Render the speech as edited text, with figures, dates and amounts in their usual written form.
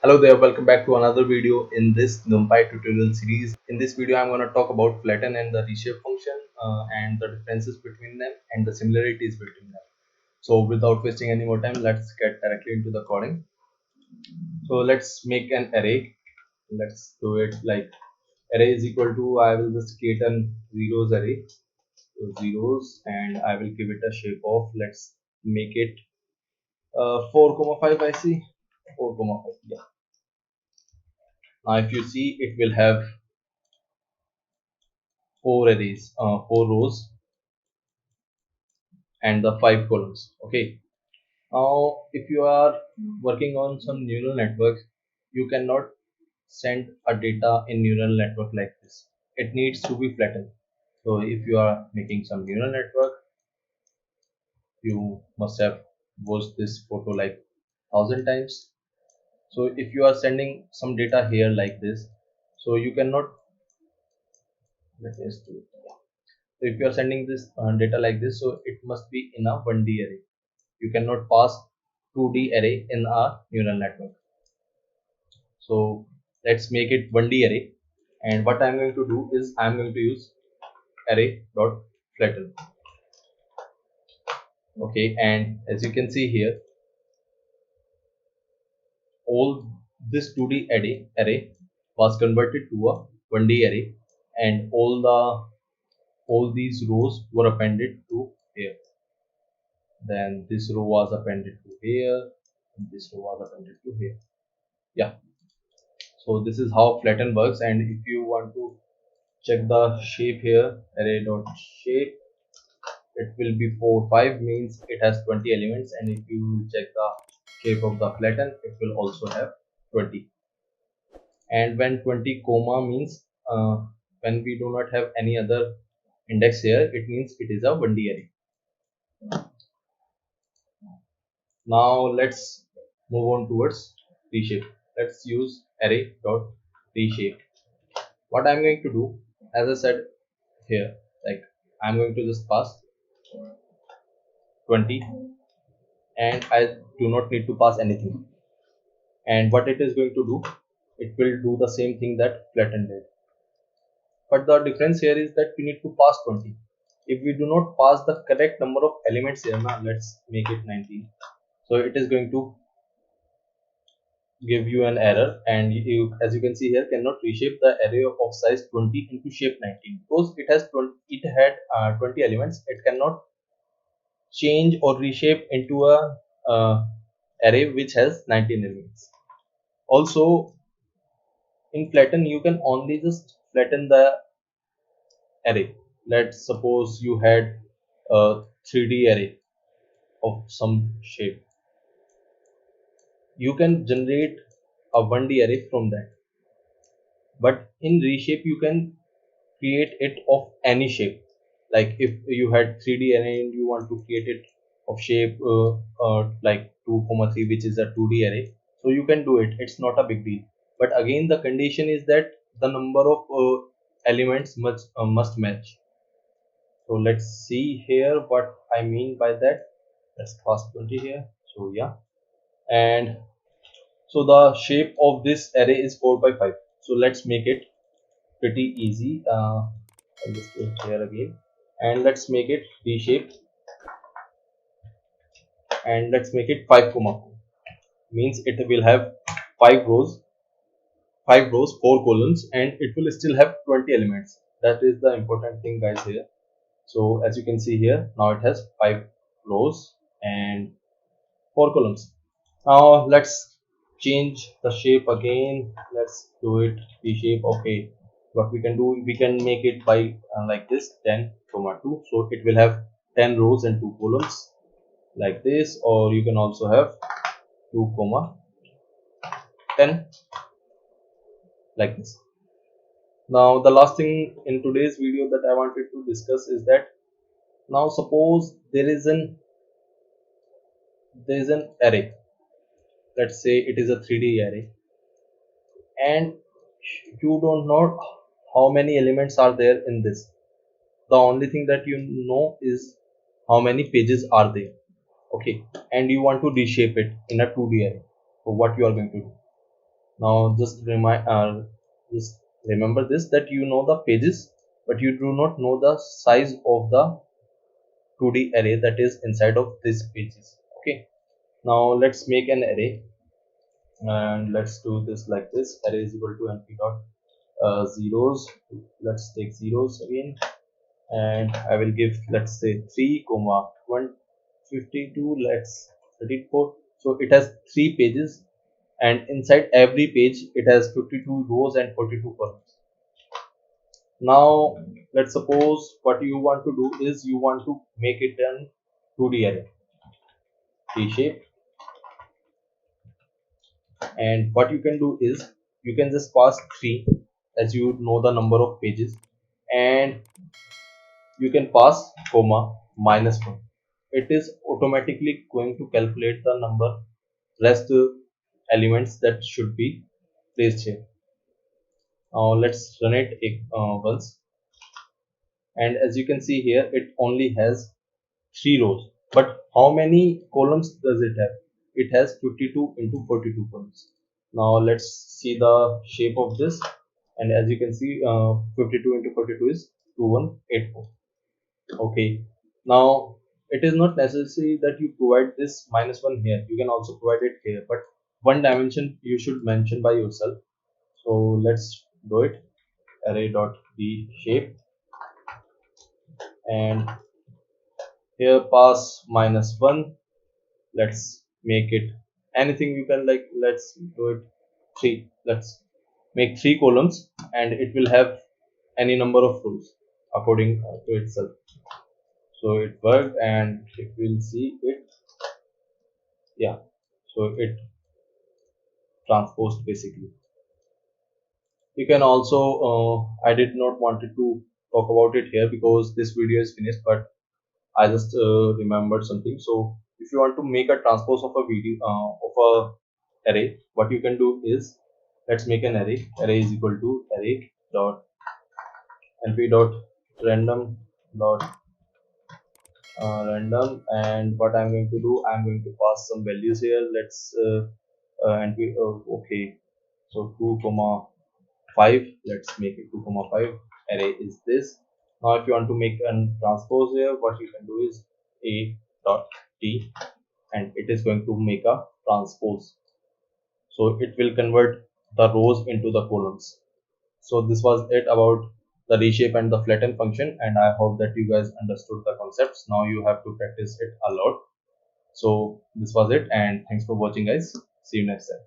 Hello there, welcome back to another video in this NumPy tutorial series. In this video, I'm going to talk about flatten and the reshape function and the differences between them and the similarities between them. So without wasting any more time, let's get directly into the coding. So let's make an array. Let's do it like array is equal to, I will just create an zeros array. So zeros, and I will give it a shape of, let's make it 4, 5. I see 4, 5. Yeah. Now if you see, it will have four arrays, four rows and the 5 columns. Okay. Now, if you are working on some neural network, you cannot send a data in neural network like this. It needs to be flattened. So if you are making some neural network, you must have watched this photo like 1,000 times. So if you are sending some data here like this, so you cannot, let me just do it. So if you are sending this data like this, so it must be in a 1D array. You cannot pass 2D array in a neural network. So let's make it 1D array. And what I'm going to do is I'm going to use array dot flatten. Okay, and as you can see here, all this 2D array was converted to a 1D array, and all these rows were appended to here. Then this row was appended to here, and this row was appended to here. Yeah. So this is how flatten works. And if you want to check the shape here, array dot shape, it will be 4 5, means it has 20 elements. And if you check the shape of the flatten, it will also have 20. And when 20 comma means when we do not have any other index here, it means it is a 1D array. Now let's move on towards reshape. Let's use array dot reshape. What I'm going to do, as I said here, like I'm going to just pass 20, and I do not need to pass anything. And what it is going to do, it will do the same thing that flatten did. But the difference here is that we need to pass 20. If we do not pass the correct number of elements here, now let's make it 19. So it is going to give you an error, and you, as you can see here, cannot reshape the array of size 20 into shape 19 because it has 20, it had 20 elements. It cannot change or reshape into a array which has 19 elements. Also, in flatten, you can only just flatten the array. Let's suppose you had a 3D array of some shape. You can generate a 1D array from that. But in reshape, you can create it of any shape. Like if you had 3D array and you want to create it of shape like 2, 3, which is a 2D array, so you can do it. It's not a big deal. But again, the condition is that the number of elements must match. So let's see here what I mean by that. Let's pass 20 here. So yeah, and so the shape of this array is 4 by 5. So let's make it pretty easy. I'll just do it here again, and let's make it reshape, and let's make it 5 comma 4. Means it will have 5 rows, 4 columns, and it will still have 20 elements. That is the important thing, guys, here. So as you can see here, now it has 5 rows and 4 columns. Now let's change the shape again. Let's do it reshape. Okay, what we can do, we can make it by like this 10 comma 2. So it will have 10 rows and 2 columns like this, or you can also have 2 comma 10 like this. Now the last thing in today's video that I wanted to discuss is that, now suppose there is an array. Let's say it is a 3D array, and you don't know how many elements are there in this. The only thing that you know is how many pages are there. Okay, and you want to reshape it in a 2D array. So what you are going to do, Now just remember this, that you know the pages, but you do not know the size of the 2D array that is inside of these pages. Okay. Now let's make an array, and let's do this like this. Array is equal to np dot zeros. Let's take zeros again, and I will give, let's say, 3 comma 152, let's 34. So it has 3 pages, and inside every page it has 52 rows and 42 columns. Now let's suppose what you want to do is you want to make it an 2D array, T shape. And what you can do is you can just pass 3, as you know the number of pages, and you can pass comma -1. It is automatically going to calculate the number rest elements that should be placed here. Now let's run it once, and as you can see here it only has 3 rows, but how many columns does it have? It has 52 into 42 columns. Now let's see the shape of this, and as you can see 52 into 42 is 2184. Okay. Now it is not necessary that you provide this -1 here, you can also provide it here, but one dimension you should mention by yourself. So let's do it. Array dot b shape, and here pass -1. Let's make it anything you can, like let's do it 3. Let's make 3 columns, and it will have any number of rows according to itself. So it worked, and if we'll see it, yeah, so it transposed basically. You can also I did not wanted to talk about it here because this video is finished, but I just remembered something. So if you want to make a transpose of a video of a array, what you can do is, let's make an array. Array is equal to array dot np dot random dot random, and what I'm going to do, I'm going to pass some values here. Let's np okay, so 2 comma 5. Let's make it 2 comma 5. Array is this. Now if you want to make an transpose here, what you can do is a dot t, and it is going to make a transpose. So it will convert the rows into the columns. So this was it about the reshape and the flatten function, and I hope that you guys understood the concepts. Now you have to practice it a lot. So this was it, and thanks for watching, guys. See you next time.